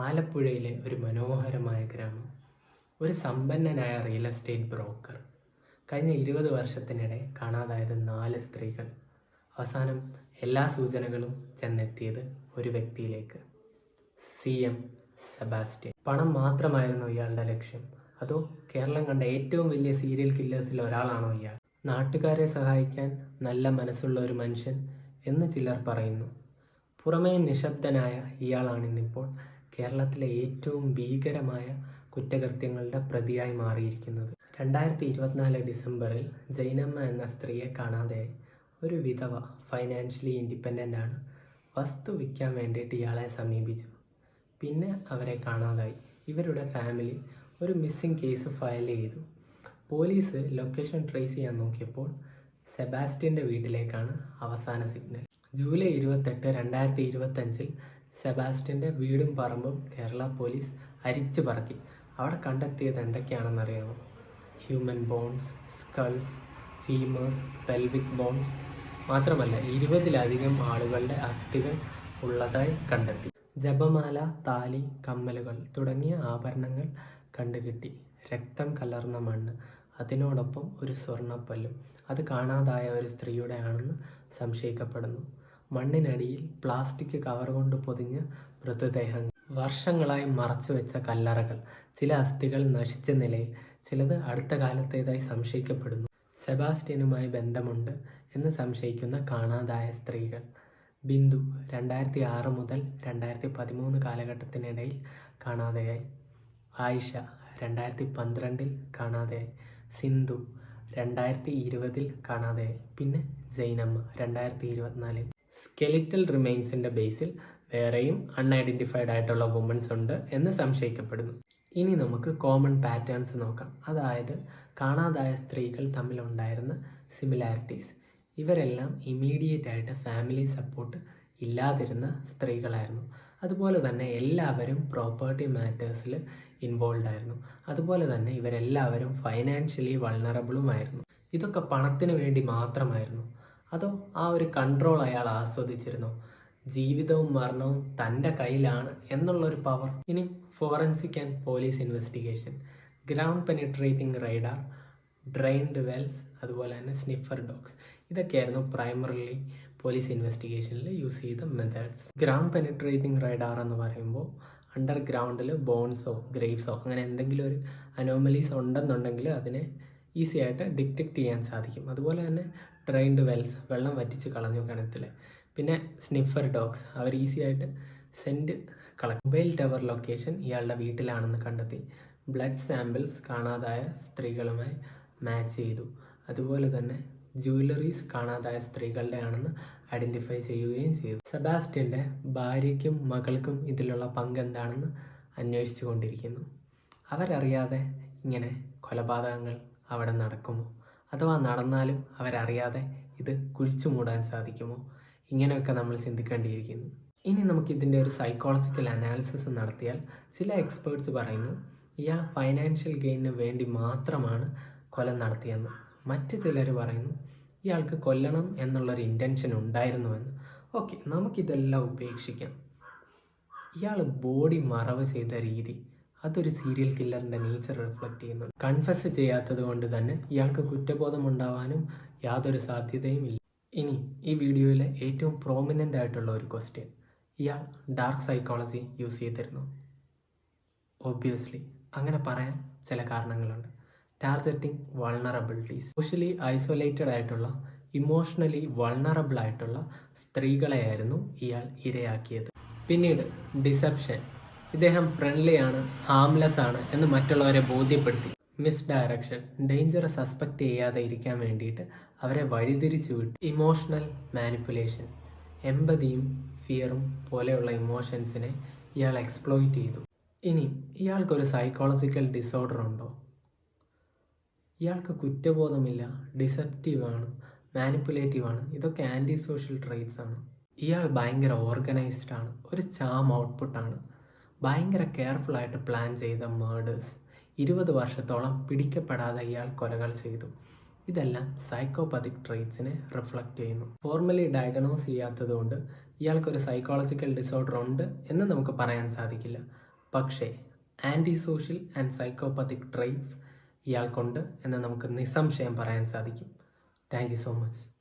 ആലപ്പുഴയിലെ ഒരു മനോഹരമായ ഗ്രാമം. ഒരു സമ്പന്നനായ റിയൽ എസ്റ്റേറ്റ് ബ്രോക്കർ. കഴിഞ്ഞ 20 വർഷത്തിനിടെ കാണാതായത് 4 സ്ത്രീകൾ. അവസാനം എല്ലാ സൂചനകളും ചെന്നെത്തിയത് ഒരു വ്യക്തിയിലേക്ക്. CM Sebastian. പണം മാത്രമായിരുന്നു ഇയാളുടെ ലക്ഷ്യം, അതോ കേരളം കണ്ട ഏറ്റവും വലിയ സീരിയൽ കില്ലേഴ്സിൽ ഒരാളാണോ ഇയാൾ? നാട്ടുകാരെ സഹായിക്കാൻ നല്ല മനസ്സുള്ള ഒരു മനുഷ്യൻ എന്ന് ചിലർ പറയുന്നു. പുറമേ നിശബ്ദനായ ഇയാളാണിന്നിപ്പോൾ കേരളത്തിലെ ഏറ്റവും ഭീകരമായ കുറ്റകൃത്യങ്ങളുടെ പ്രതിയായി മാറിയിരിക്കുന്നത്. 2024 ഡിസംബറിൽ ജൈനമ്മ എന്ന സ്ത്രീയെ കാണാതെയായി. ഒരു വിധവ, ഫൈനാൻഷ്യലി ഇൻഡിപെൻഡൻ്റ് ആണ്. വസ്തു വിൽക്കാൻ വേണ്ടിയിട്ട് ഇയാളെ സമീപിച്ചു. പിന്നെ അവരെ കാണാതായി. ഇവരുടെ ഫാമിലി ഒരു മിസ്സിംഗ് കേസ് ഫയൽ ചെയ്തു. പോലീസ് ലൊക്കേഷൻ ട്രേസ് ചെയ്യാൻ നോക്കിയപ്പോൾ സെബാസ്റ്റ്യൻ്റെ വീട്ടിലേക്കാണ് അവസാന സിഗ്നൽ. ജൂലൈ 28, 2025 സെബാസ്റ്റ്യൻ്റെ വീടും പറമ്പും കേരള പോലീസ് അരിച്ചു പറക്കി. അവിടെ കണ്ടെത്തിയത് എന്തൊക്കെയാണെന്നറിയാമോ? Human bones, skulls, femurs, pelvic bones. മാത്രമല്ല 20ലധികം ആളുകളുടെ അസ്ഥികൾ ഉള്ളതായി കണ്ടെത്തി. ജപമാല, താലി, കമ്മലുകൾ തുടങ്ങിയ ആഭരണങ്ങൾ കണ്ടുകിട്ടി. രക്തം കലർന്ന മണ്ണ്, അതിനോടൊപ്പം ഒരു സ്വർണ്ണപ്പല്ലും. അത് കാണാതായ ഒരു സ്ത്രീയുടെ ആണെന്ന് സംശയിക്കപ്പെടുന്നു. മണ്ണിനടിയിൽ പ്ലാസ്റ്റിക് കവർ കൊണ്ട് പൊതിഞ്ഞ മൃതദേഹങ്ങൾ, വർഷങ്ങളായി മറച്ചുവെച്ച കല്ലറകൾ, ചില അസ്ഥികൾ നശിച്ച നിലയിൽ, ചിലത് അടുത്ത കാലത്തേതായി സംശയിക്കപ്പെടുന്നു. സെബാസ്റ്റ്യനുമായി ബന്ധമുണ്ട് എന്ന് സംശയിക്കുന്ന കാണാതായ സ്ത്രീകൾ. ബിന്ദു 2006 മുതൽ 2013 കാലഘട്ടത്തിനിടയിൽ കാണാതെയായി. ആയിഷ 2012 കാണാതെയായി. സിന്ധു 2020 കാണാതെയായി. പിന്നെ ജൈനമ്മ 2024. സ്കെലിറ്റൽ റിമെയിൻസിൻ്റെ ബേസിൽ വേറെയും അൺഐഡൻറ്റിഫൈഡ് ആയിട്ടുള്ള വുമൻസ് ഉണ്ട് എന്ന് സംശയിക്കപ്പെടുന്നു. ഇനി നമുക്ക് കോമൺ പാറ്റേൺസ് നോക്കാം. അതായത് കാണാതായ സ്ത്രീകൾ തമ്മിലുണ്ടായിരുന്ന സിമിലാരിറ്റീസ്. ഇവരെല്ലാം ഇമ്മീഡിയറ്റ് ആയിട്ട് ഫാമിലി സപ്പോർട്ട് ഇല്ലാതിരുന്ന സ്ത്രീകളായിരുന്നു. അതുപോലെ തന്നെ എല്ലാവരും പ്രോപ്പർട്ടി മാറ്റേഴ്സിൽ ഇൻവോൾവ് ആയിരുന്നു. അതുപോലെ തന്നെ ഇവരെല്ലാവരും ഫൈനാൻഷ്യലി വൾണറബിളുമായിരുന്നു. ഇതൊക്കെ പണത്തിന് വേണ്ടി മാത്രമായിരുന്നു, അതോ ആ ഒരു കൺട്രോൾ അയാൾ ആസ്വദിച്ചിരുന്നോ? ജീവിതവും മരണവും തൻ്റെ കയ്യിലാണ് എന്നുള്ളൊരു പവർ. ഇനി forensic and police investigation. Ground penetrating radar, drained wells, അതുപോലെ തന്നെ സ്നിഫർ ഡോഗ്സ്. ഇതൊക്കെയായിരുന്നു പ്രൈമറിലി പോലീസ് ഇൻവെസ്റ്റിഗേഷനിൽ യൂസ് ചെയ്ത മെത്തേഡ്സ്. ഗ്രൗണ്ട് പെനിട്രേറ്റിംഗ് റൈഡാർ എന്ന് പറയുമ്പോൾ അണ്ടർഗ്രൗണ്ടിൽ ബോൺസോ ഗ്രേവ്സോ അങ്ങനെ എന്തെങ്കിലും ഒരു അനോമലീസ് ഉണ്ടെന്നുണ്ടെങ്കിൽ അതിനെ ഈസി ആയിട്ട് ഡിറ്റക്റ്റ് ചെയ്യാൻ സാധിക്കും. അതുപോലെ തന്നെ ഡ്രെയിൻഡ് വെൽസ്, വെള്ളം വറ്റിച്ച് കളഞ്ഞു കിണറ്റിൽ. പിന്നെ സ്നിഫർ ഡോഗ്സ്, അവർ ഈസി ആയിട്ട് scent collect. Mobile tower location ഇയാളുടെ വീട്ടിലാണെന്ന് കണ്ടെത്തി. ബ്ലഡ് സാമ്പിൾസ് കാണാതായ സ്ത്രീകളുമായി മാച്ച് ചെയ്തു. അതുപോലെ തന്നെ ജ്വല്ലറീസ് കാണാതായ സ്ത്രീകളുടെ ആണെന്ന് ഐഡൻറ്റിഫൈ ചെയ്യുകയും ചെയ്തു. സെബാസ്റ്റ്യൻ്റെ ഭാര്യയ്ക്കും മകൾക്കും ഇതിലുള്ള പങ്ക് എന്താണെന്ന് അന്വേഷിച്ചു കൊണ്ടിരിക്കുന്നു. അവരറിയാതെ ഇങ്ങനെ കൊലപാതകങ്ങൾ അവിടെ നടക്കുമോ? അഥവാ നടന്നാലും അവരറിയാതെ ഇത് കുഴിച്ചു മൂടാൻ സാധിക്കുമോ? ഇങ്ങനെയൊക്കെ നമ്മൾ ചിന്തിക്കേണ്ടിയിരിക്കുന്നു. ഇനി നമുക്കിതിൻ്റെ ഒരു സൈക്കോളജിക്കൽ അനാലിസിസ് നടത്തിയാൽ ചില എക്സ്പേർട്സ് പറയുന്നു ഇയാൾ ഫൈനാൻഷ്യൽ ഗെയിനിന് വേണ്ടി മാത്രമാണ് കൊല നടത്തിയെന്ന്. മറ്റു ചിലർ പറയുന്നു ഇയാൾക്ക് കൊല്ലണം എന്നുള്ളൊരു ഇൻറ്റൻഷൻ ഉണ്ടായിരുന്നുവെന്ന്. ഓക്കെ, നമുക്കിതെല്ലാം ഉപേക്ഷിക്കാം. ഇയാൾ ബോഡി മറവ് ചെയ്ത രീതി, അതൊരു സീരിയൽ കില്ലറിൻ്റെ നേച്ചർ റിഫ്ലക്റ്റ് ചെയ്യുന്നു. കൺഫസ് ചെയ്യാത്തത് കൊണ്ട് തന്നെ ഇയാൾക്ക് കുറ്റബോധം ഉണ്ടാവാനും യാതൊരു സാധ്യതയും ഇല്ല. ഇനി ഈ വീഡിയോയിലെ ഏറ്റവും പ്രോമിനൻ്റ് ആയിട്ടുള്ള ഒരു ക്വസ്റ്റ്യൻ, ഇയാൾ ഡാർക്ക് സൈക്കോളജി യൂസ് ചെയ്തിരുന്നു? ഒബ്വിയസ്ലി അങ്ങനെ പറയാൻ ചില കാരണങ്ങളുണ്ട്. Targeting vulnerabilities. സോഷ്യലി ഐസൊലേറ്റഡ് ആയിട്ടുള്ള, ഇമോഷണലി വൾണറബിൾ ആയിട്ടുള്ള സ്ത്രീകളെയായിരുന്നു ഇയാൾ ഇരയാക്കിയത്. പിന്നീട് ഡിസെപ്ഷൻ. ഇദ്ദേഹം ഫ്രണ്ട്ലി ആണ്, ഹാംലെസ് ആണ് എന്ന് മറ്റുള്ളവരെ ബോധ്യപ്പെടുത്തി. Miss direction. ഡേഞ്ചർ സസ്പെക്റ്റ് ചെയ്യാതെ ഇരിക്കാൻ വേണ്ടിയിട്ട് അവരെ വഴിതിരിച്ചു വിട്ടു. Emotional manipulation. എമ്പതിയും ഫിയറും പോലെയുള്ള ഇമോഷൻസിനെ ഇയാൾ എക്സ്പ്ലോയിറ്റ് ചെയ്തു. ഇനി ഇയാൾക്കൊരു സൈക്കോളജിക്കൽ ഡിസോർഡർ ഉണ്ടോ? ഇയാൾക്ക് കുറ്റബോധമില്ല, ഡിസെപ്റ്റീവാണ്, മാനിപ്പുലേറ്റീവാണ്. ഇതൊക്കെ ആൻറ്റി സോഷ്യൽ ട്രെയ്റ്റ്സ് ആണ്. ഇയാൾ ഭയങ്കര ഓർഗനൈസ്ഡ് ആണ്, ഒരു ചാം ഔട്ട്പുട്ടാണ്. ഭയങ്കര കെയർഫുള്ളായിട്ട് പ്ലാൻ ചെയ്ത മേർഡേഴ്സ്. 20 വർഷത്തോളം പിടിക്കപ്പെടാതെ ഇയാൾ കൊലകൾ ചെയ്തു. ഇതെല്ലാം സൈക്കോപതിക് ട്രെയ്റ്റ്സിനെ റിഫ്ലക്റ്റ് ചെയ്യുന്നു. ഫോർമലി ഡയഗ്നോസ് ചെയ്യാത്തതുകൊണ്ട് ഇയാൾക്കൊരു സൈക്കോളജിക്കൽ ഡിസോർഡർ ഉണ്ട് എന്ന് നമുക്ക് പറയാൻ സാധിക്കില്ല. പക്ഷേ ആൻറ്റി സോഷ്യൽ ആൻഡ് സൈക്കോപ്പത്തിക് ട്രെയ്റ്റ്സ് ഇയാൾക്കുണ്ട് എന്ന് നമുക്ക് നിസ്സംശയം പറയാൻ സാധിക്കും. Thank you so much.